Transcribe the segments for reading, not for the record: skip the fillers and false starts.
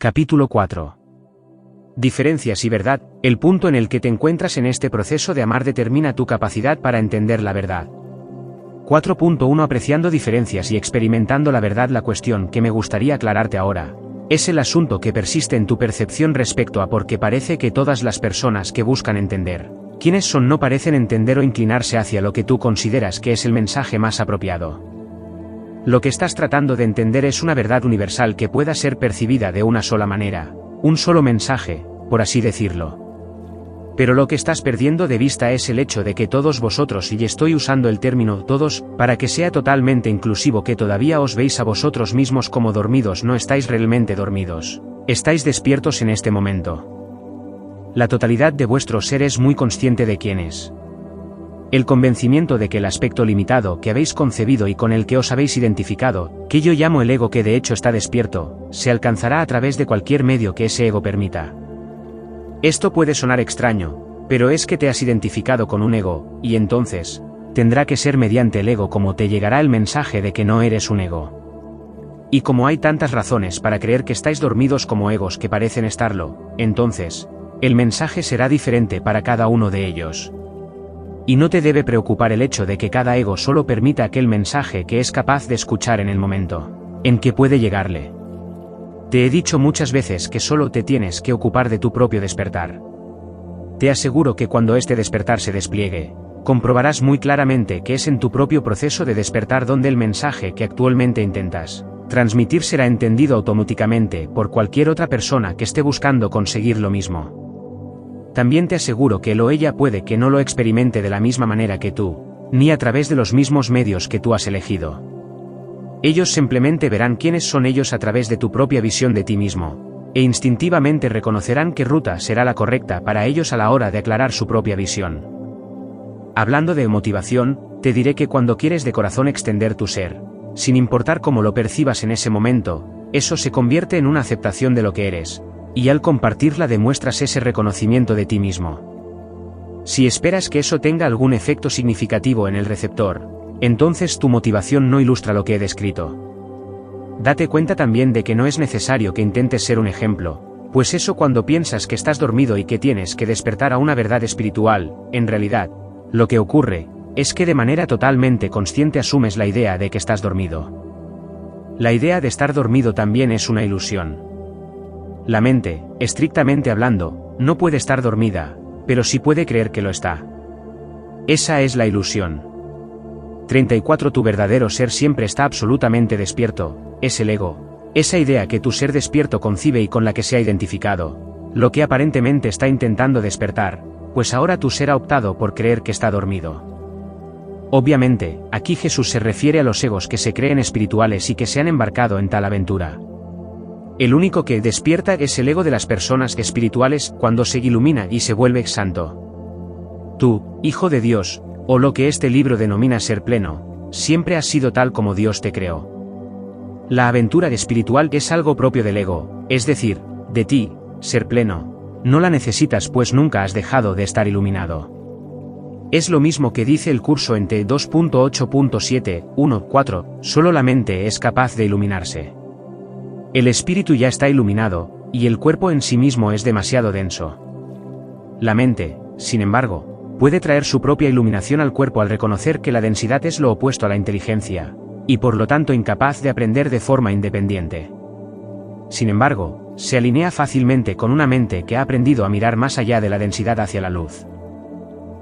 Capítulo 4. Diferencias y verdad. El punto en el que te encuentras en este proceso de amar determina tu capacidad para entender la verdad. 4.1 Apreciando diferencias y experimentando la verdad. La cuestión que me gustaría aclararte ahora es el asunto que persiste en tu percepción respecto a por qué parece que todas las personas que buscan entender quiénes son no parecen entender o inclinarse hacia lo que tú consideras que es el mensaje más apropiado. Lo que estás tratando de entender es una verdad universal que pueda ser percibida de una sola manera, un solo mensaje, por así decirlo. Pero lo que estás perdiendo de vista es el hecho de que todos vosotros, y estoy usando el término todos, para que sea totalmente inclusivo, que todavía os veis a vosotros mismos como dormidos. No estáis realmente dormidos. Estáis despiertos en este momento. La totalidad de vuestro ser es muy consciente de quién es. El convencimiento de que el aspecto limitado que habéis concebido y con el que os habéis identificado, que yo llamo el ego, que de hecho está despierto, se alcanzará a través de cualquier medio que ese ego permita. Esto puede sonar extraño, pero es que te has identificado con un ego, y entonces, tendrá que ser mediante el ego como te llegará el mensaje de que no eres un ego. Y como hay tantas razones para creer que estáis dormidos como egos que parecen estarlo, entonces, el mensaje será diferente para cada uno de ellos. Y no te debe preocupar el hecho de que cada ego solo permita aquel mensaje que es capaz de escuchar en el momento en que puede llegarle. Te he dicho muchas veces que solo te tienes que ocupar de tu propio despertar. Te aseguro que cuando este despertar se despliegue, comprobarás muy claramente que es en tu propio proceso de despertar donde el mensaje que actualmente intentas transmitir será entendido automáticamente por cualquier otra persona que esté buscando conseguir lo mismo. También te aseguro que él o ella puede que no lo experimente de la misma manera que tú, ni a través de los mismos medios que tú has elegido. Ellos simplemente verán quiénes son ellos a través de tu propia visión de ti mismo, e instintivamente reconocerán qué ruta será la correcta para ellos a la hora de aclarar su propia visión. Hablando de motivación, te diré que cuando quieres de corazón extender tu ser, sin importar cómo lo percibas en ese momento, eso se convierte en una aceptación de lo que eres. Y al compartirla demuestras ese reconocimiento de ti mismo. Si esperas que eso tenga algún efecto significativo en el receptor, entonces tu motivación no ilustra lo que he descrito. Date cuenta también de que no es necesario que intentes ser un ejemplo, pues eso cuando piensas que estás dormido y que tienes que despertar a una verdad espiritual, en realidad, lo que ocurre, es que de manera totalmente consciente asumes la idea de que estás dormido. La idea de estar dormido también es una ilusión. La mente, estrictamente hablando, no puede estar dormida, pero sí puede creer que lo está. Esa es la ilusión. 34 Tu verdadero ser siempre está absolutamente despierto, es el ego, esa idea que tu ser despierto concibe y con la que se ha identificado, lo que aparentemente está intentando despertar, pues ahora tu ser ha optado por creer que está dormido. Obviamente, aquí Jesús se refiere a los egos que se creen espirituales y que se han embarcado en tal aventura. El único que despierta es el ego de las personas espirituales cuando se ilumina y se vuelve santo. Tú, hijo de Dios, o lo que este libro denomina ser pleno, siempre has sido tal como Dios te creó. La aventura espiritual es algo propio del ego, es decir, de ti, ser pleno. No la necesitas pues nunca has dejado de estar iluminado. Es lo mismo que dice el curso en T 2.8.7.1.4, solo la mente es capaz de iluminarse. El espíritu ya está iluminado, y el cuerpo en sí mismo es demasiado denso. La mente, sin embargo, puede traer su propia iluminación al cuerpo al reconocer que la densidad es lo opuesto a la inteligencia, y por lo tanto incapaz de aprender de forma independiente. Sin embargo, se alinea fácilmente con una mente que ha aprendido a mirar más allá de la densidad hacia la luz.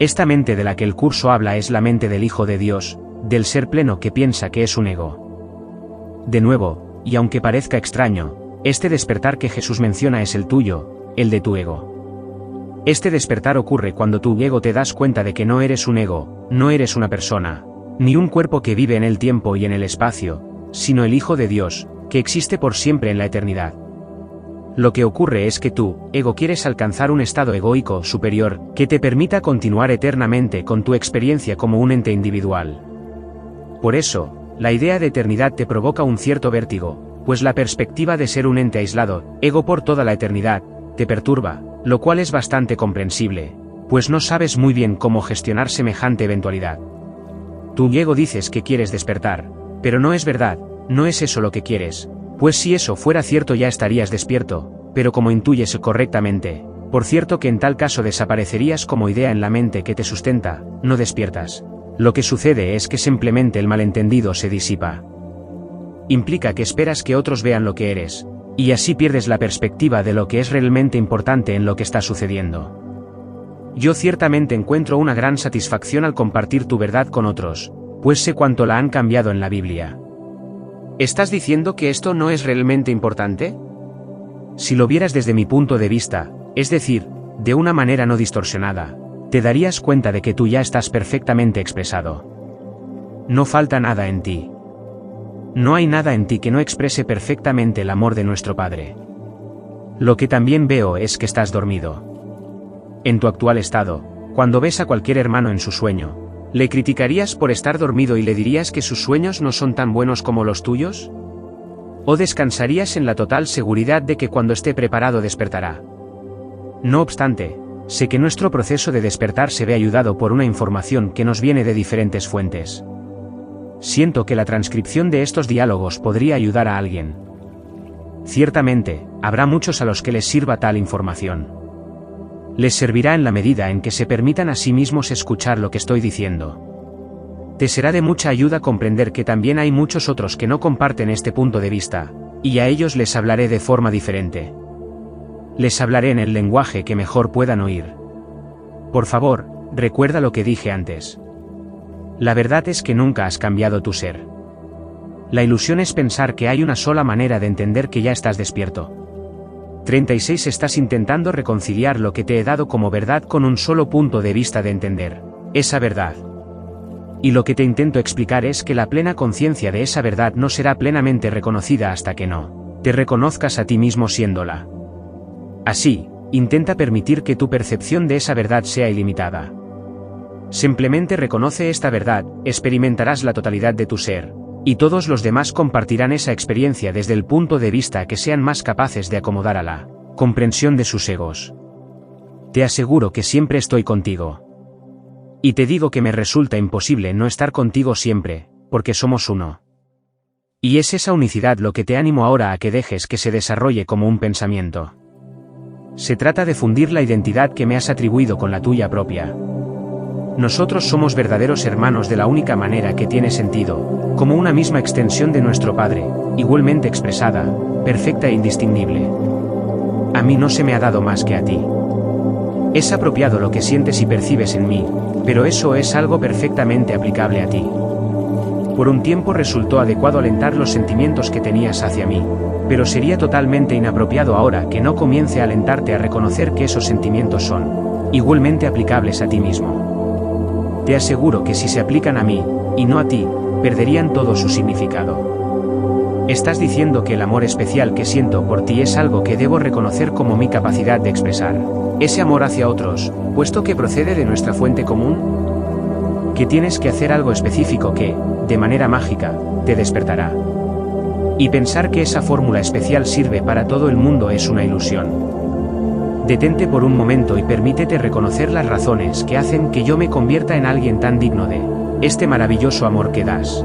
Esta mente de la que el curso habla es la mente del Hijo de Dios, del ser pleno que piensa que es un ego. De nuevo, y aunque parezca extraño, este despertar que Jesús menciona es el tuyo, el de tu ego. Este despertar ocurre cuando tu ego te das cuenta de que no eres un ego, no eres una persona, ni un cuerpo que vive en el tiempo y en el espacio, sino el Hijo de Dios, que existe por siempre en la eternidad. Lo que ocurre es que tú, ego, quieres alcanzar un estado egoico superior, que te permita continuar eternamente con tu experiencia como un ente individual. Por eso, la idea de eternidad te provoca un cierto vértigo, pues la perspectiva de ser un ente aislado, ego por toda la eternidad, te perturba, lo cual es bastante comprensible, pues no sabes muy bien cómo gestionar semejante eventualidad. Tu ego dices que quieres despertar, pero no es verdad, no es eso lo que quieres, Pues si eso fuera cierto ya estarías despierto, pero como intuyes correctamente, por cierto que en tal caso desaparecerías como idea en la mente que te sustenta, no despiertas. Lo que sucede es que simplemente el malentendido se disipa. Implica que esperas que otros vean lo que eres, y así pierdes la perspectiva de lo que es realmente importante en lo que está sucediendo. Yo ciertamente encuentro una gran satisfacción al compartir tu verdad con otros, pues sé cuánto la han cambiado en la Biblia. ¿Estás diciendo que esto no es realmente importante? Si lo vieras desde mi punto de vista, es decir, de una manera no distorsionada, te darías cuenta de que tú ya estás perfectamente expresado. No falta nada en ti. No hay nada en ti que no exprese perfectamente el amor de nuestro Padre. Lo que también veo es que estás dormido. En tu actual estado, cuando ves a cualquier hermano en su sueño, ¿le criticarías por estar dormido y le dirías que sus sueños no son tan buenos como los tuyos? ¿O descansarías en la total seguridad de que cuando esté preparado despertará? No obstante, sé que nuestro proceso de despertar se ve ayudado por una información que nos viene de diferentes fuentes. Siento que la transcripción de estos diálogos podría ayudar a alguien. Ciertamente, habrá muchos a los que les sirva tal información. Les servirá en la medida en que se permitan a sí mismos escuchar lo que estoy diciendo. Te será de mucha ayuda comprender que también hay muchos otros que no comparten este punto de vista, y a ellos les hablaré de forma diferente. Les hablaré en el lenguaje que mejor puedan oír. Por favor, recuerda lo que dije antes. La verdad es que nunca has cambiado tu ser. La ilusión es pensar que hay una sola manera de entender que ya estás despierto. 36 Estás intentando reconciliar lo que te he dado como verdad con un solo punto de vista de entender esa verdad. Y lo que te intento explicar es que la plena conciencia de esa verdad no será plenamente reconocida hasta que no te reconozcas a ti mismo siéndola. Así, intenta permitir que tu percepción de esa verdad sea ilimitada. Simplemente reconoce esta verdad, experimentarás la totalidad de tu ser, y todos los demás compartirán esa experiencia desde el punto de vista que sean más capaces de acomodar a la comprensión de sus egos. Te aseguro que siempre estoy contigo. Y te digo que me resulta imposible no estar contigo siempre, porque somos uno. Y es esa unicidad lo que te animo ahora a que dejes que se desarrolle como un pensamiento. Se trata de fundir la identidad que me has atribuido con la tuya propia. Nosotros somos verdaderos hermanos de la única manera que tiene sentido, como una misma extensión de nuestro Padre, igualmente expresada, perfecta e indistinguible. A mí no se me ha dado más que a ti. Es apropiado lo que sientes y percibes en mí, pero eso es algo perfectamente aplicable a ti. Por un tiempo resultó adecuado alentar los sentimientos que tenías hacia mí, pero sería totalmente inapropiado ahora que no comience a alentarte a reconocer que esos sentimientos son igualmente aplicables a ti mismo. Te aseguro que si se aplican a mí, y no a ti, perderían todo su significado. Estás diciendo que el amor especial que siento por ti es algo que debo reconocer como mi capacidad de expresar ese amor hacia otros, puesto que procede de nuestra fuente común. Que tienes que hacer algo específico que, de manera mágica, te despertará. Y pensar que esa fórmula especial sirve para todo el mundo es una ilusión. Detente por un momento y permítete reconocer las razones que hacen que yo me convierta en alguien tan digno de este maravilloso amor que das.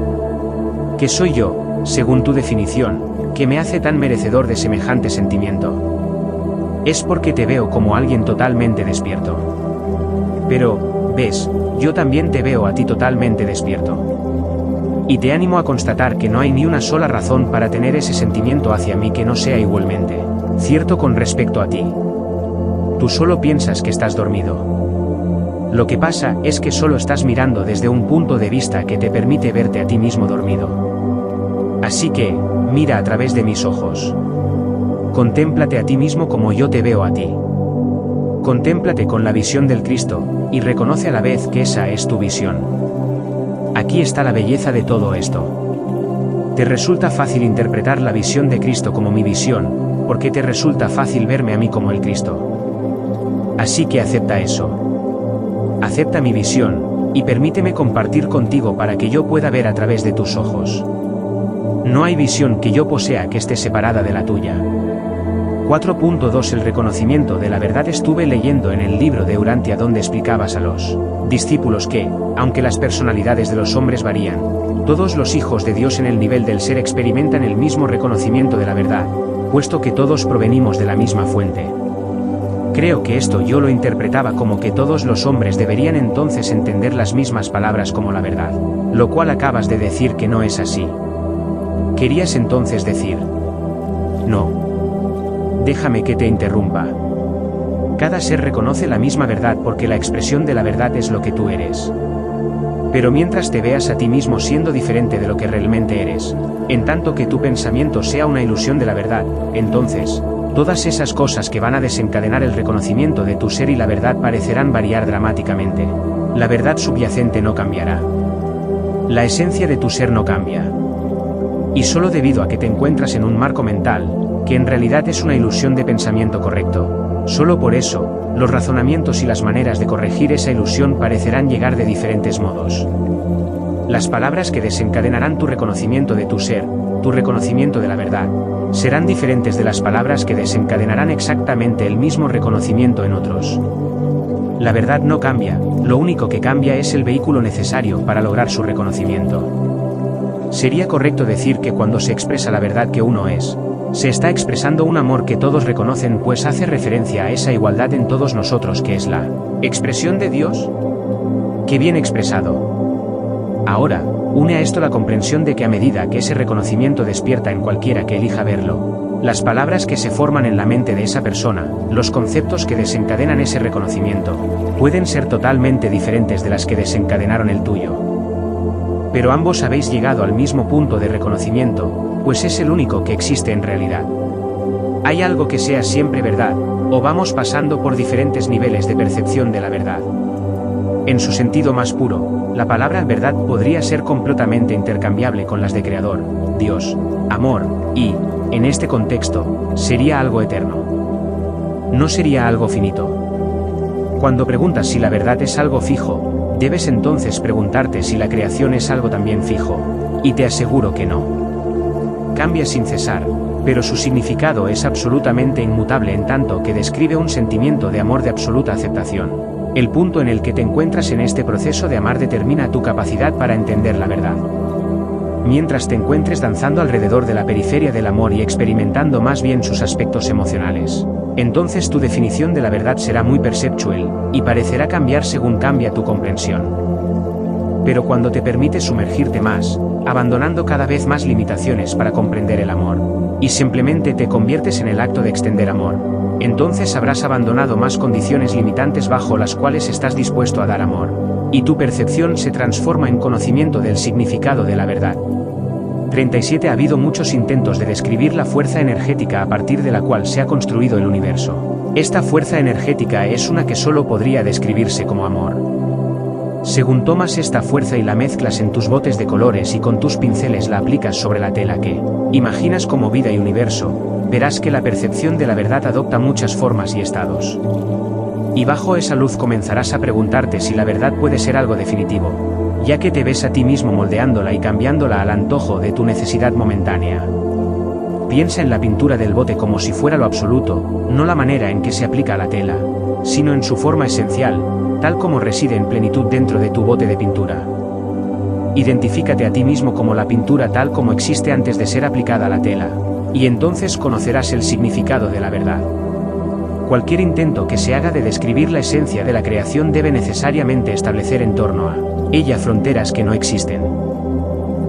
¿Qué soy yo, según tu definición, que me hace tan merecedor de semejante sentimiento? Es porque te veo como alguien totalmente despierto. Pero, ves, yo también te veo a ti totalmente despierto. Y te animo a constatar que no hay ni una sola razón para tener ese sentimiento hacia mí que no sea igualmente cierto con respecto a ti. Tú solo piensas que estás dormido. Lo que pasa es que solo estás mirando desde un punto de vista que te permite verte a ti mismo dormido. Así que, mira a través de mis ojos. Contémplate a ti mismo como yo te veo a ti. Contémplate con la visión del Cristo, y reconoce a la vez que esa es tu visión. Aquí está la belleza de todo esto. Te resulta fácil interpretar la visión de Cristo como mi visión, porque te resulta fácil verme a mí como el Cristo. Así que acepta eso. Acepta mi visión, y permíteme compartir contigo para que yo pueda ver a través de tus ojos. No hay visión que yo posea que esté separada de la tuya. 4.2 El reconocimiento de la verdad. Estuve leyendo en el libro de Urantia donde explicabas a los discípulos que, aunque las personalidades de los hombres varían, todos los hijos de Dios en el nivel del ser experimentan el mismo reconocimiento de la verdad, puesto que todos provenimos de la misma fuente. Creo que esto yo lo interpretaba como que todos los hombres deberían entonces entender las mismas palabras como la verdad, lo cual acabas de decir que no es así. ¿Querías entonces decir? No. Déjame que te interrumpa. Cada ser reconoce la misma verdad porque la expresión de la verdad es lo que tú eres. Pero mientras te veas a ti mismo siendo diferente de lo que realmente eres, en tanto que tu pensamiento sea una ilusión de la verdad, entonces, todas esas cosas que van a desencadenar el reconocimiento de tu ser y la verdad parecerán variar dramáticamente. La verdad subyacente no cambiará. La esencia de tu ser no cambia. Y solo debido a que te encuentras en un marco mental, que en realidad es una ilusión de pensamiento correcto, solo por eso, los razonamientos y las maneras de corregir esa ilusión parecerán llegar de diferentes modos. Las palabras que desencadenarán tu reconocimiento de tu ser, tu reconocimiento de la verdad, serán diferentes de las palabras que desencadenarán exactamente el mismo reconocimiento en otros. La verdad no cambia, lo único que cambia es el vehículo necesario para lograr su reconocimiento. Sería correcto decir que cuando se expresa la verdad que uno es, se está expresando un amor que todos reconocen, pues hace referencia a esa igualdad en todos nosotros que es la expresión de Dios. ¡Qué bien expresado! Ahora, une a esto la comprensión de que a medida que ese reconocimiento despierta en cualquiera que elija verlo, las palabras que se forman en la mente de esa persona, los conceptos que desencadenan ese reconocimiento, pueden ser totalmente diferentes de las que desencadenaron el tuyo. Pero ambos habéis llegado al mismo punto de reconocimiento, pues es el único que existe en realidad. ¿Hay algo que sea siempre verdad, o vamos pasando por diferentes niveles de percepción de la verdad? En su sentido más puro, la palabra verdad podría ser completamente intercambiable con las de Creador, Dios, amor, y, en este contexto, sería algo eterno. No sería algo finito. Cuando preguntas si la verdad es algo fijo, debes entonces preguntarte si la creación es algo también fijo, y te aseguro que no. Cambia sin cesar, pero su significado es absolutamente inmutable en tanto que describe un sentimiento de amor de absoluta aceptación. El punto en el que te encuentras en este proceso de amar determina tu capacidad para entender la verdad. Mientras te encuentres danzando alrededor de la periferia del amor y experimentando más bien sus aspectos emocionales, entonces tu definición de la verdad será muy perceptual, y parecerá cambiar según cambia tu comprensión. Pero cuando te permites sumergirte más, abandonando cada vez más limitaciones para comprender el amor, y simplemente te conviertes en el acto de extender amor, entonces habrás abandonado más condiciones limitantes bajo las cuales estás dispuesto a dar amor, y tu percepción se transforma en conocimiento del significado de la verdad. 37 Ha habido muchos intentos de describir la fuerza energética a partir de la cual se ha construido el universo. Esta fuerza energética es una que solo podría describirse como amor. Según tomas esta fuerza y la mezclas en tus botes de colores y con tus pinceles la aplicas sobre la tela que imaginas como vida y universo, verás que la percepción de la verdad adopta muchas formas y estados. Y bajo esa luz comenzarás a preguntarte si la verdad puede ser algo definitivo, ya que te ves a ti mismo moldeándola y cambiándola al antojo de tu necesidad momentánea. Piensa en la pintura del bote como si fuera lo absoluto, no la manera en que se aplica a la tela, sino en su forma esencial, tal como reside en plenitud dentro de tu bote de pintura. Identifícate a ti mismo como la pintura tal como existe antes de ser aplicada a la tela, y entonces conocerás el significado de la verdad. Cualquier intento que se haga de describir la esencia de la creación debe necesariamente establecer en torno a ella fronteras que no existen.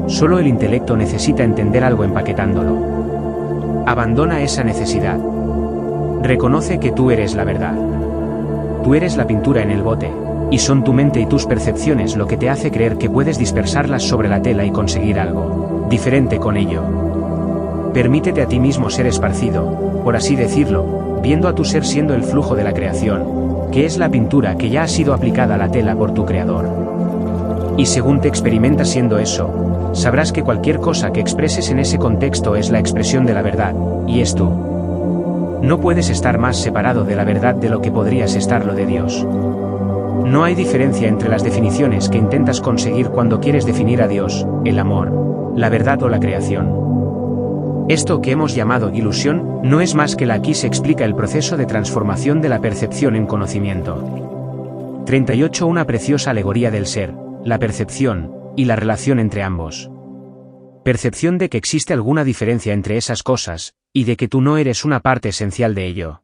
Solo el intelecto necesita entender algo empaquetándolo. Abandona esa necesidad. Reconoce que tú eres la verdad. Tú eres la pintura en el bote, y son tu mente y tus percepciones lo que te hace creer que puedes dispersarlas sobre la tela y conseguir algo diferente con ello. Permítete a ti mismo ser esparcido, por así decirlo, viendo a tu ser siendo el flujo de la creación, que es la pintura que ya ha sido aplicada a la tela por tu creador. Y según te experimentas siendo eso, sabrás que cualquier cosa que expreses en ese contexto es la expresión de la verdad, y es tú. No puedes estar más separado de la verdad de lo que podrías estarlo de Dios. No hay diferencia entre las definiciones que intentas conseguir cuando quieres definir a Dios, el amor, la verdad o la creación. Esto que hemos llamado ilusión, no es más que la aquí se explica el proceso de transformación de la percepción en conocimiento. 38. Una preciosa alegoría del ser, la percepción, y la relación entre ambos. Percepción de que existe alguna diferencia entre esas cosas, y de que tú no eres una parte esencial de ello.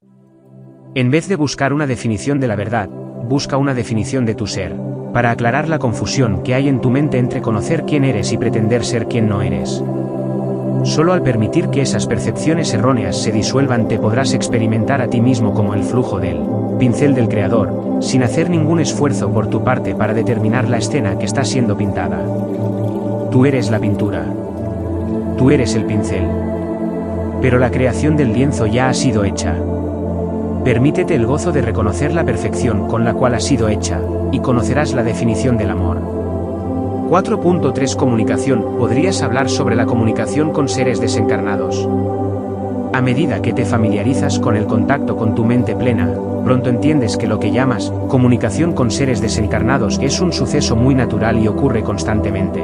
En vez de buscar una definición de la verdad, busca una definición de tu ser, para aclarar la confusión que hay en tu mente entre conocer quién eres y pretender ser quien no eres. Solo al permitir que esas percepciones erróneas se disuelvan te podrás experimentar a ti mismo como el flujo del pincel del Creador, sin hacer ningún esfuerzo por tu parte para determinar la escena que está siendo pintada. Tú eres la pintura. Tú eres el pincel. Pero la creación del lienzo ya ha sido hecha. Permítete el gozo de reconocer la perfección con la cual ha sido hecha, y conocerás la definición del amor. 4.3 Comunicación. Podrías hablar sobre la comunicación con seres desencarnados. A medida que te familiarizas con el contacto con tu mente plena, pronto entiendes que lo que llamas comunicación con seres desencarnados es un suceso muy natural y ocurre constantemente.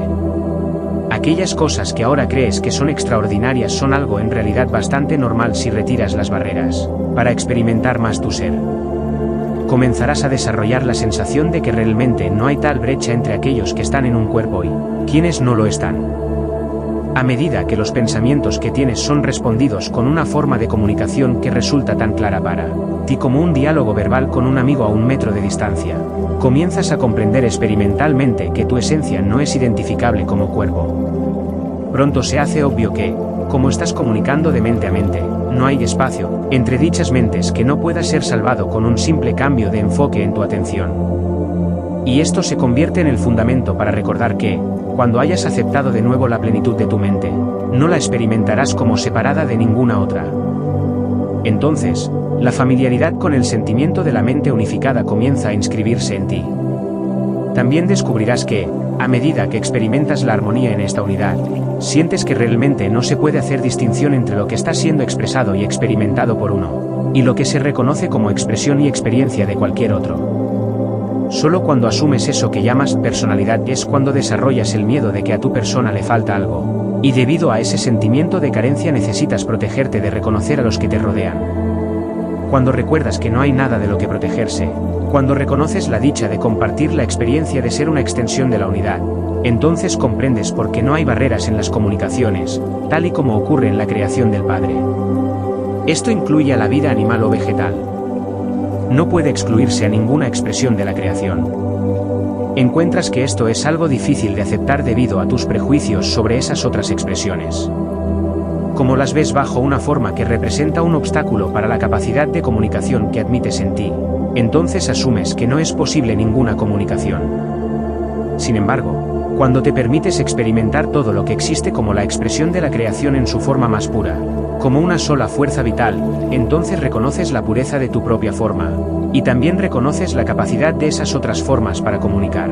Aquellas cosas que ahora crees que son extraordinarias son algo en realidad bastante normal si retiras las barreras, para experimentar más tu ser. Comenzarás a desarrollar la sensación de que realmente no hay tal brecha entre aquellos que están en un cuerpo y quienes no lo están. A medida que los pensamientos que tienes son respondidos con una forma de comunicación que resulta tan clara para ti como un diálogo verbal con un amigo a 1 metro de distancia, comienzas a comprender experimentalmente que tu esencia no es identificable como cuerpo. Pronto se hace obvio que, como estás comunicando de mente a mente, no hay espacio entre dichas mentes que no pueda ser salvado con un simple cambio de enfoque en tu atención. Y esto se convierte en el fundamento para recordar que, cuando hayas aceptado de nuevo la plenitud de tu mente, no la experimentarás como separada de ninguna otra. Entonces, la familiaridad con el sentimiento de la mente unificada comienza a inscribirse en ti. También descubrirás que, a medida que experimentas la armonía en esta unidad, sientes que realmente no se puede hacer distinción entre lo que está siendo expresado y experimentado por uno, y lo que se reconoce como expresión y experiencia de cualquier otro. Solo cuando asumes eso que llamas personalidad es cuando desarrollas el miedo de que a tu persona le falta algo, y debido a ese sentimiento de carencia necesitas protegerte de reconocer a los que te rodean. Cuando recuerdas que no hay nada de lo que protegerse, cuando reconoces la dicha de compartir la experiencia de ser una extensión de la unidad, entonces comprendes por qué no hay barreras en las comunicaciones, tal y como ocurre en la creación del Padre. Esto incluye a la vida animal o vegetal. No puede excluirse a ninguna expresión de la creación. Encuentras que esto es algo difícil de aceptar debido a tus prejuicios sobre esas otras expresiones. Como las ves bajo una forma que representa un obstáculo para la capacidad de comunicación que admites en ti, entonces asumes que no es posible ninguna comunicación. Sin embargo, cuando te permites experimentar todo lo que existe como la expresión de la creación en su forma más pura, como una sola fuerza vital, entonces reconoces la pureza de tu propia forma, y también reconoces la capacidad de esas otras formas para comunicar.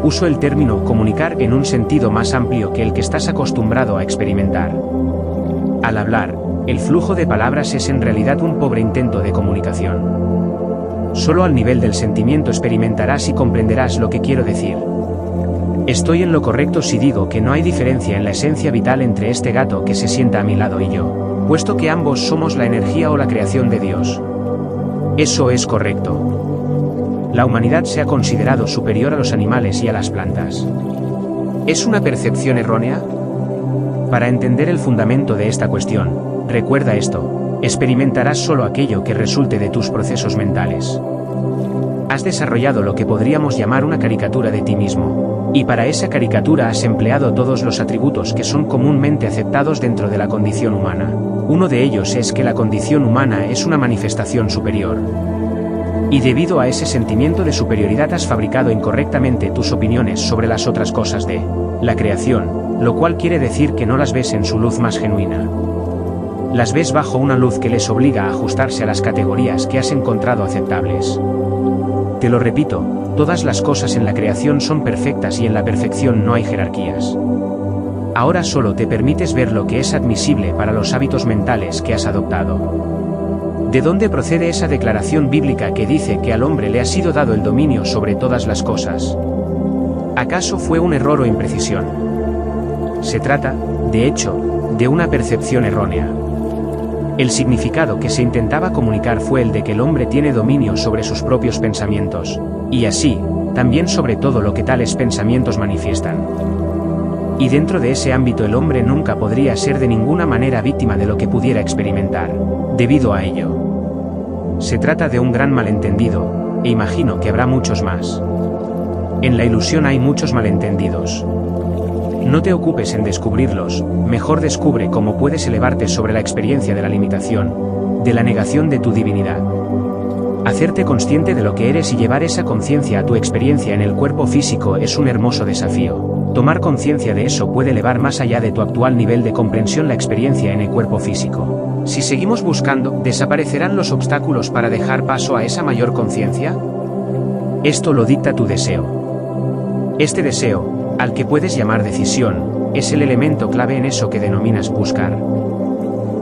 Uso el término comunicar en un sentido más amplio que el que estás acostumbrado a experimentar. Al hablar, el flujo de palabras es en realidad un pobre intento de comunicación. Solo al nivel del sentimiento experimentarás y comprenderás lo que quiero decir. Estoy en lo correcto si digo que no hay diferencia en la esencia vital entre este gato que se sienta a mi lado y yo, puesto que ambos somos la energía o la creación de Dios. Eso es correcto. La humanidad se ha considerado superior a los animales y a las plantas. ¿Es una percepción errónea? Para entender el fundamento de esta cuestión, recuerda esto: experimentarás solo aquello que resulte de tus procesos mentales. Has desarrollado lo que podríamos llamar una caricatura de ti mismo, y para esa caricatura has empleado todos los atributos que son comúnmente aceptados dentro de la condición humana. Uno de ellos es que la condición humana es una manifestación superior. Y debido a ese sentimiento de superioridad has fabricado incorrectamente tus opiniones sobre las otras cosas de la creación, lo cual quiere decir que no las ves en su luz más genuina. Las ves bajo una luz que les obliga a ajustarse a las categorías que has encontrado aceptables. Te lo repito, todas las cosas en la creación son perfectas y en la perfección no hay jerarquías. Ahora solo te permites ver lo que es admisible para los hábitos mentales que has adoptado. ¿De dónde procede esa declaración bíblica que dice que al hombre le ha sido dado el dominio sobre todas las cosas? ¿Acaso fue un error o imprecisión? Se trata, de hecho, de una percepción errónea. El significado que se intentaba comunicar fue el de que el hombre tiene dominio sobre sus propios pensamientos, y así, también sobre todo lo que tales pensamientos manifiestan. Y dentro de ese ámbito el hombre nunca podría ser de ninguna manera víctima de lo que pudiera experimentar, debido a ello. Se trata de un gran malentendido, e imagino que habrá muchos más. En la ilusión hay muchos malentendidos. No te ocupes en descubrirlos, mejor descubre cómo puedes elevarte sobre la experiencia de la limitación, de la negación de tu divinidad. Hacerte consciente de lo que eres y llevar esa conciencia a tu experiencia en el cuerpo físico es un hermoso desafío. Tomar conciencia de eso puede elevar más allá de tu actual nivel de comprensión la experiencia en el cuerpo físico. Si seguimos buscando, ¿desaparecerán los obstáculos para dejar paso a esa mayor conciencia? Esto lo dicta tu deseo. Este deseo, al que puedes llamar decisión, es el elemento clave en eso que denominas buscar.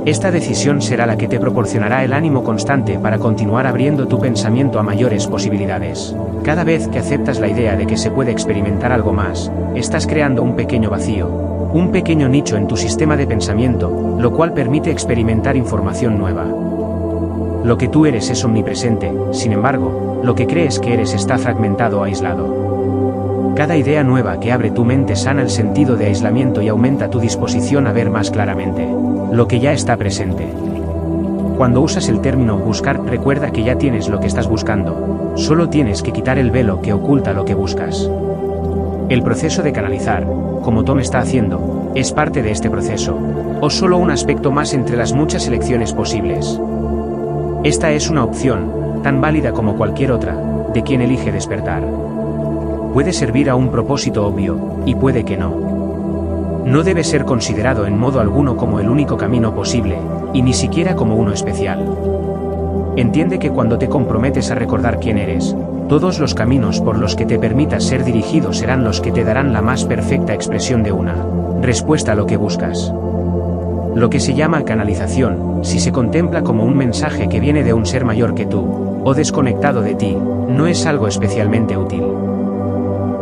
Esta decisión será la que te proporcionará el ánimo constante para continuar abriendo tu pensamiento a mayores posibilidades. Cada vez que aceptas la idea de que se puede experimentar algo más, estás creando un pequeño vacío, un pequeño nicho en tu sistema de pensamiento, lo cual permite experimentar información nueva. Lo que tú eres es omnipresente, sin embargo, lo que crees que eres está fragmentado o aislado. Cada idea nueva que abre tu mente sana el sentido de aislamiento y aumenta tu disposición a ver más claramente lo que ya está presente. Cuando usas el término buscar, recuerda que ya tienes lo que estás buscando, solo tienes que quitar el velo que oculta lo que buscas. El proceso de canalizar, como Tom está haciendo, es parte de este proceso, o solo un aspecto más entre las muchas elecciones posibles. Esta es una opción, tan válida como cualquier otra, de quien elige despertar. Puede servir a un propósito obvio, y puede que no. No debe ser considerado en modo alguno como el único camino posible, y ni siquiera como uno especial. Entiende que cuando te comprometes a recordar quién eres, todos los caminos por los que te permitas ser dirigido serán los que te darán la más perfecta expresión de una respuesta a lo que buscas. Lo que se llama canalización, si se contempla como un mensaje que viene de un ser mayor que tú, o desconectado de ti, no es algo especialmente útil.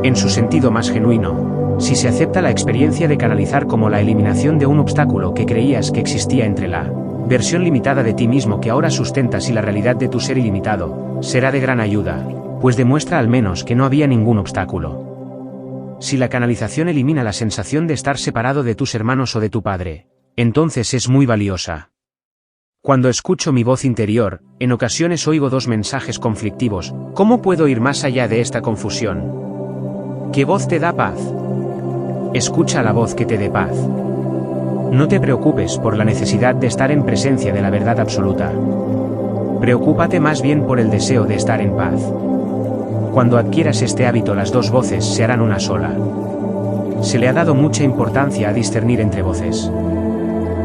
En su sentido más genuino, si se acepta la experiencia de canalizar como la eliminación de un obstáculo que creías que existía entre la versión limitada de ti mismo que ahora sustentas y la realidad de tu ser ilimitado, será de gran ayuda, pues demuestra al menos que no había ningún obstáculo. Si la canalización elimina la sensación de estar separado de tus hermanos o de tu padre, entonces es muy valiosa. Cuando escucho mi voz interior, en ocasiones oigo dos mensajes conflictivos. ¿Cómo puedo ir más allá de esta confusión? ¿Qué voz te da paz? Escucha la voz que te dé paz. No te preocupes por la necesidad de estar en presencia de la verdad absoluta. Preocúpate más bien por el deseo de estar en paz. Cuando adquieras este hábito, las dos voces se harán una sola. Se le ha dado mucha importancia a discernir entre voces.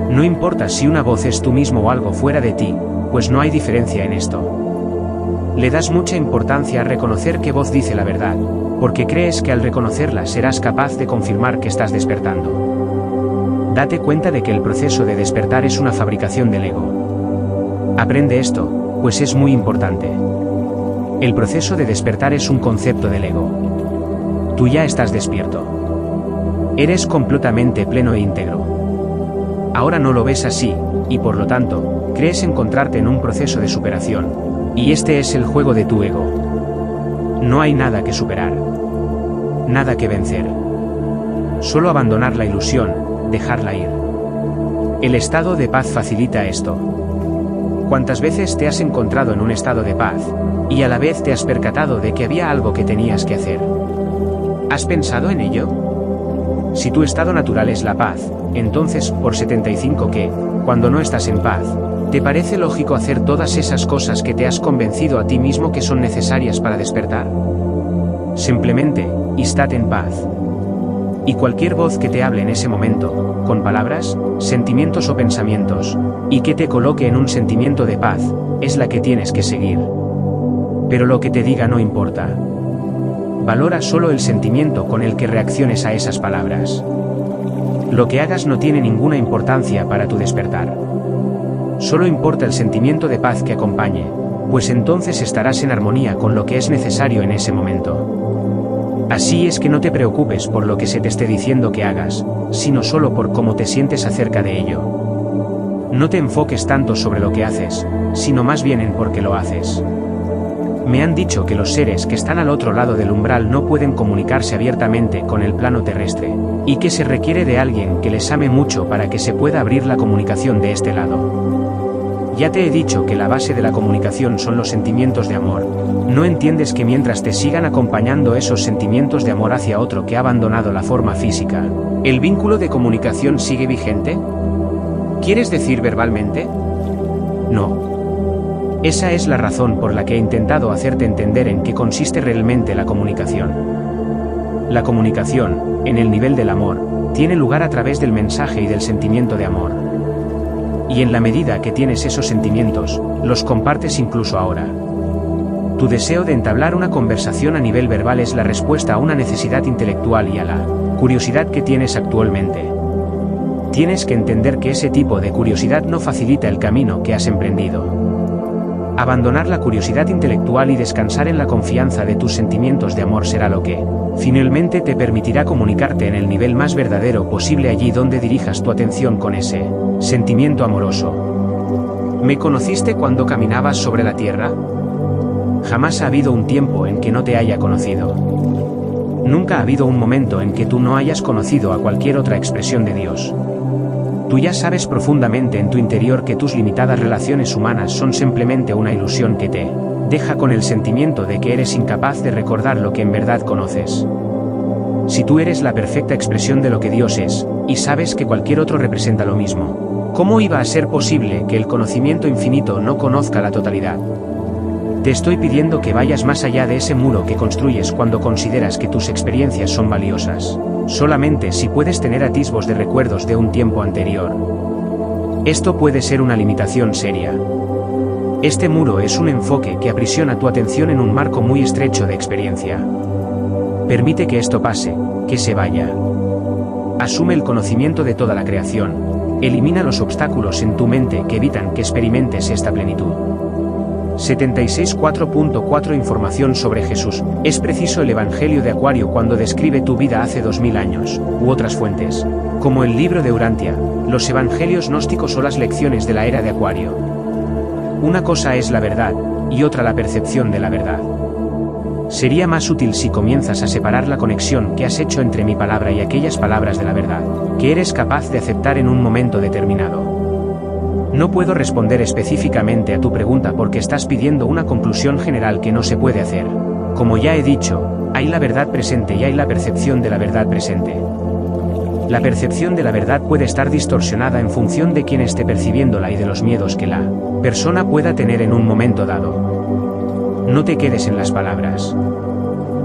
No importa si una voz es tú mismo o algo fuera de ti, pues no hay diferencia en esto. Le das mucha importancia a reconocer qué voz dice la verdad, porque crees que al reconocerla serás capaz de confirmar que estás despertando. Date cuenta de que el proceso de despertar es una fabricación del ego. Aprende esto, pues es muy importante. El proceso de despertar es un concepto del ego. Tú ya estás despierto. Eres completamente pleno e íntegro. Ahora no lo ves así, y por lo tanto, crees encontrarte en un proceso de superación, y este es el juego de tu ego. No hay nada que superar. Nada que vencer. Solo abandonar la ilusión, dejarla ir. El estado de paz facilita esto. ¿Cuántas veces te has encontrado en un estado de paz, y a la vez te has percatado de que había algo que tenías que hacer? ¿Has pensado en ello? Si tu estado natural es la paz, entonces, por 75 que, cuando no estás en paz, ¿te parece lógico hacer todas esas cosas que te has convencido a ti mismo que son necesarias para despertar? Simplemente, estate en paz. Y cualquier voz que te hable en ese momento, con palabras, sentimientos o pensamientos, y que te coloque en un sentimiento de paz, es la que tienes que seguir. Pero lo que te diga no importa. Valora solo el sentimiento con el que reacciones a esas palabras. Lo que hagas no tiene ninguna importancia para tu despertar. Solo importa el sentimiento de paz que acompañe, pues entonces estarás en armonía con lo que es necesario en ese momento. Así es que no te preocupes por lo que se te esté diciendo que hagas, sino solo por cómo te sientes acerca de ello. No te enfoques tanto sobre lo que haces, sino más bien en por qué lo haces. Me han dicho que los seres que están al otro lado del umbral no pueden comunicarse abiertamente con el plano terrestre, y que se requiere de alguien que les ame mucho para que se pueda abrir la comunicación de este lado. Ya te he dicho que la base de la comunicación son los sentimientos de amor. ¿No entiendes que mientras te sigan acompañando esos sentimientos de amor hacia otro que ha abandonado la forma física, el vínculo de comunicación sigue vigente? ¿Quieres decir verbalmente? No. Esa es la razón por la que he intentado hacerte entender en qué consiste realmente la comunicación. La comunicación, en el nivel del amor, tiene lugar a través del mensaje y del sentimiento de amor. Y en la medida que tienes esos sentimientos, los compartes incluso ahora. Tu deseo de entablar una conversación a nivel verbal es la respuesta a una necesidad intelectual y a la curiosidad que tienes actualmente. Tienes que entender que ese tipo de curiosidad no facilita el camino que has emprendido. Abandonar la curiosidad intelectual y descansar en la confianza de tus sentimientos de amor será lo que, finalmente, te permitirá comunicarte en el nivel más verdadero posible allí donde dirijas tu atención con ese sentimiento amoroso. ¿Me conociste cuando caminabas sobre la tierra? Jamás ha habido un tiempo en que no te haya conocido. Nunca ha habido un momento en que tú no hayas conocido a cualquier otra expresión de Dios. Tú ya sabes profundamente en tu interior que tus limitadas relaciones humanas son simplemente una ilusión que te deja con el sentimiento de que eres incapaz de recordar lo que en verdad conoces. Si tú eres la perfecta expresión de lo que Dios es, y sabes que cualquier otro representa lo mismo, ¿cómo iba a ser posible que el conocimiento infinito no conozca la totalidad? Te estoy pidiendo que vayas más allá de ese muro que construyes cuando consideras que tus experiencias son valiosas. Solamente si puedes tener atisbos de recuerdos de un tiempo anterior. Esto puede ser una limitación seria. Este muro es un enfoque que aprisiona tu atención en un marco muy estrecho de experiencia. Permite que esto pase, que se vaya. Asume el conocimiento de toda la creación. Elimina los obstáculos en tu mente que evitan que experimentes esta plenitud. 76.4.4 Información sobre Jesús. Es preciso el Evangelio de Acuario cuando describe tu vida hace 2000 años, u otras fuentes, como el libro de Urantia, los Evangelios gnósticos o las lecciones de la era de Acuario. Una cosa es la verdad, y otra la percepción de la verdad. Sería más útil si comienzas a separar la conexión que has hecho entre mi palabra y aquellas palabras de la verdad, que eres capaz de aceptar en un momento determinado. No puedo responder específicamente a tu pregunta porque estás pidiendo una conclusión general que no se puede hacer. Como ya he dicho, hay la verdad presente y hay la percepción de la verdad presente. La percepción de la verdad puede estar distorsionada en función de quién esté percibiéndola y de los miedos que la persona pueda tener en un momento dado. No te quedes en las palabras.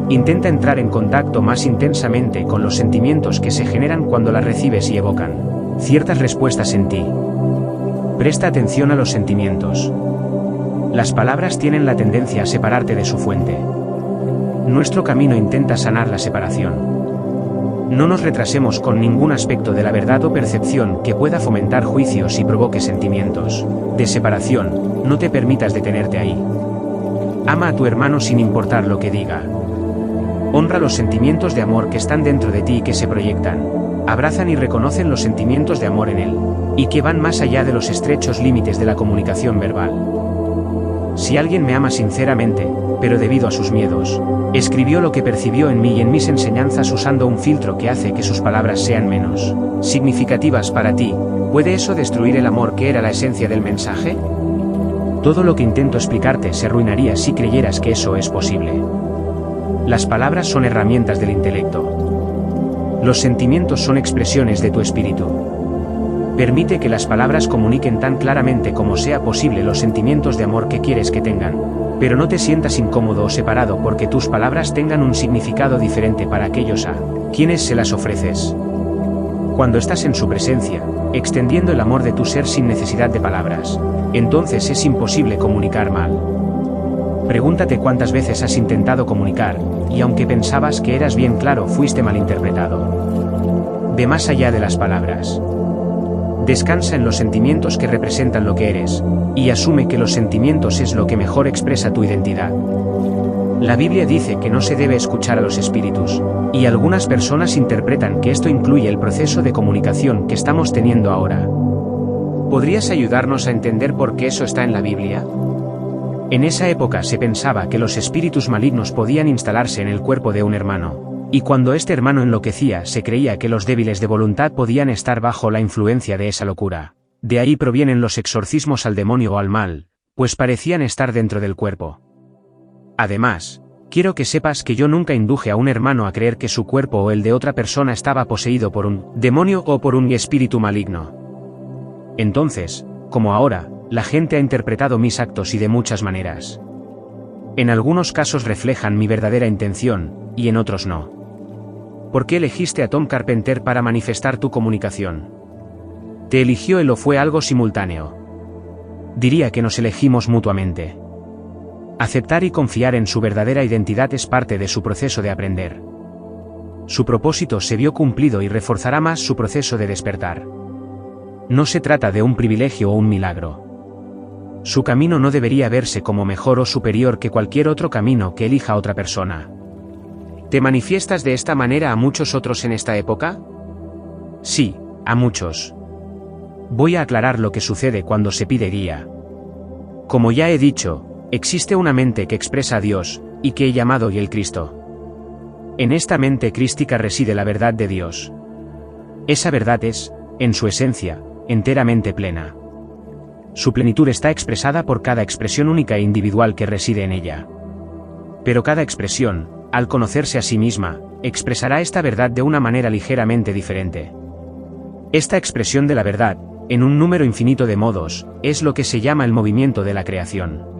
Intenta entrar en contacto más intensamente con los sentimientos que se generan cuando las recibes y evocan ciertas respuestas en ti. Presta atención a los sentimientos. Las palabras tienen la tendencia a separarte de su fuente. Nuestro camino intenta sanar la separación. No nos retrasemos con ningún aspecto de la verdad o percepción que pueda fomentar juicios y provoque sentimientos de separación. No te permitas detenerte ahí. Ama a tu hermano sin importar lo que diga. Honra los sentimientos de amor que están dentro de ti y que se proyectan. Abrazan y reconocen los sentimientos de amor en él, y que van más allá de los estrechos límites de la comunicación verbal. Si alguien me ama sinceramente, pero debido a sus miedos, escribió lo que percibió en mí y en mis enseñanzas usando un filtro que hace que sus palabras sean menos significativas para ti, ¿puede eso destruir el amor que era la esencia del mensaje? Todo lo que intento explicarte se arruinaría si creyeras que eso es posible. Las palabras son herramientas del intelecto. Los sentimientos son expresiones de tu espíritu. Permite que las palabras comuniquen tan claramente como sea posible los sentimientos de amor que quieres que tengan, pero no te sientas incómodo o separado porque tus palabras tengan un significado diferente para aquellos a quienes se las ofreces. Cuando estás en su presencia, extendiendo el amor de tu ser sin necesidad de palabras, entonces es imposible comunicar mal. Pregúntate cuántas veces has intentado comunicar, y aunque pensabas que eras bien claro, fuiste malinterpretado. Ve más allá de las palabras. Descansa en los sentimientos que representan lo que eres, y asume que los sentimientos es lo que mejor expresa tu identidad. La Biblia dice que no se debe escuchar a los espíritus, y algunas personas interpretan que esto incluye el proceso de comunicación que estamos teniendo ahora. ¿Podrías ayudarnos a entender por qué eso está en la Biblia? En esa época se pensaba que los espíritus malignos podían instalarse en el cuerpo de un hermano, y cuando este hermano enloquecía se creía que los débiles de voluntad podían estar bajo la influencia de esa locura. De ahí provienen los exorcismos al demonio o al mal, pues parecían estar dentro del cuerpo. Además, quiero que sepas que yo nunca induje a un hermano a creer que su cuerpo o el de otra persona estaba poseído por un demonio o por un espíritu maligno. Entonces, como ahora, la gente ha interpretado mis actos y de muchas maneras. En algunos casos reflejan mi verdadera intención, y en otros no. ¿Por qué elegiste a Tom Carpenter para manifestar tu comunicación? ¿Te eligió él o fue algo simultáneo? Diría que nos elegimos mutuamente. Aceptar y confiar en su verdadera identidad es parte de su proceso de aprender. Su propósito se vio cumplido y reforzará más su proceso de despertar. No se trata de un privilegio o un milagro. Su camino no debería verse como mejor o superior que cualquier otro camino que elija otra persona. ¿Te manifiestas de esta manera a muchos otros en esta época? Sí, a muchos. Voy a aclarar lo que sucede cuando se pide guía. Como ya he dicho, existe una mente que expresa a Dios, y que he llamado y el Cristo. En esta mente crística reside la verdad de Dios. Esa verdad es, en su esencia, enteramente plena. Su plenitud está expresada por cada expresión única e individual que reside en ella. Pero cada expresión, al conocerse a sí misma, expresará esta verdad de una manera ligeramente diferente. Esta expresión de la verdad, en un número infinito de modos, es lo que se llama el movimiento de la creación.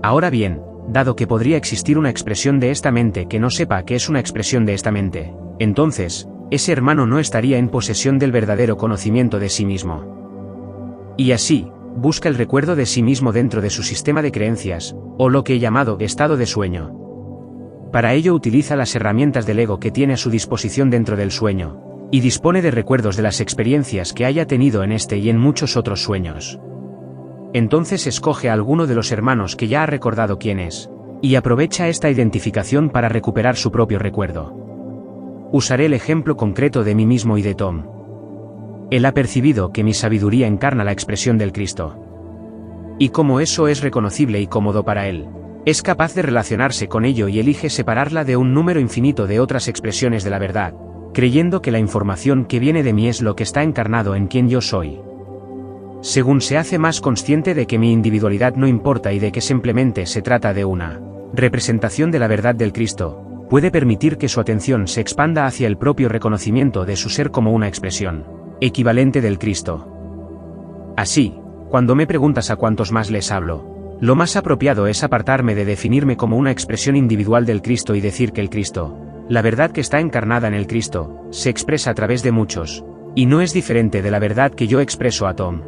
Ahora bien, dado que podría existir una expresión de esta mente que no sepa que es una expresión de esta mente, entonces, ese hermano no estaría en posesión del verdadero conocimiento de sí mismo. Y así, busca el recuerdo de sí mismo dentro de su sistema de creencias, o lo que he llamado estado de sueño. Para ello utiliza las herramientas del ego que tiene a su disposición dentro del sueño, y dispone de recuerdos de las experiencias que haya tenido en este y en muchos otros sueños. Entonces escoge a alguno de los hermanos que ya ha recordado quién es, y aprovecha esta identificación para recuperar su propio recuerdo. Usaré el ejemplo concreto de mí mismo y de Tom. Él ha percibido que mi sabiduría encarna la expresión del Cristo. Y como eso es reconocible y cómodo para él, es capaz de relacionarse con ello y elige separarla de un número infinito de otras expresiones de la verdad, creyendo que la información que viene de mí es lo que está encarnado en quien yo soy. Según se hace más consciente de que mi individualidad no importa y de que simplemente se trata de una representación de la verdad del Cristo, puede permitir que su atención se expanda hacia el propio reconocimiento de su ser como una expresión equivalente del Cristo. Así, cuando me preguntas a cuántos más les hablo, lo más apropiado es apartarme de definirme como una expresión individual del Cristo y decir que el Cristo, la verdad que está encarnada en el Cristo, se expresa a través de muchos, y no es diferente de la verdad que yo expreso a Tom.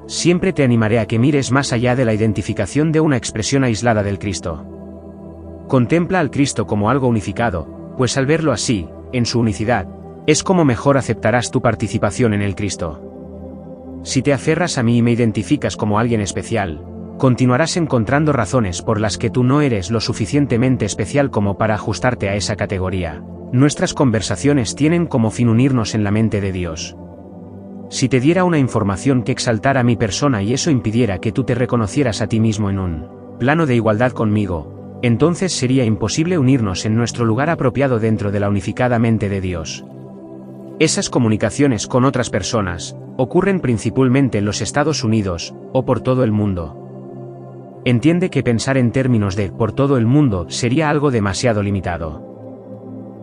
Siempre te animaré a que mires más allá de la identificación de una expresión aislada del Cristo. Contempla al Cristo como algo unificado, pues al verlo así, en su unicidad, es como mejor aceptarás tu participación en el Cristo. Si te aferras a mí y me identificas como alguien especial, continuarás encontrando razones por las que tú no eres lo suficientemente especial como para ajustarte a esa categoría. Nuestras conversaciones tienen como fin unirnos en la mente de Dios. Si te diera una información que exaltara mi persona y eso impidiera que tú te reconocieras a ti mismo en un plano de igualdad conmigo, entonces sería imposible unirnos en nuestro lugar apropiado dentro de la unificada mente de Dios. Esas comunicaciones con otras personas ocurren principalmente en los Estados Unidos, o por todo el mundo. Entiende que pensar en términos de por todo el mundo sería algo demasiado limitado.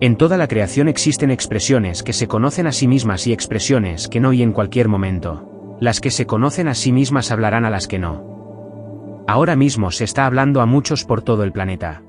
En toda la creación existen expresiones que se conocen a sí mismas y expresiones que no y en cualquier momento. Las que se conocen a sí mismas hablarán a las que no. Ahora mismo se está hablando a muchos por todo el planeta.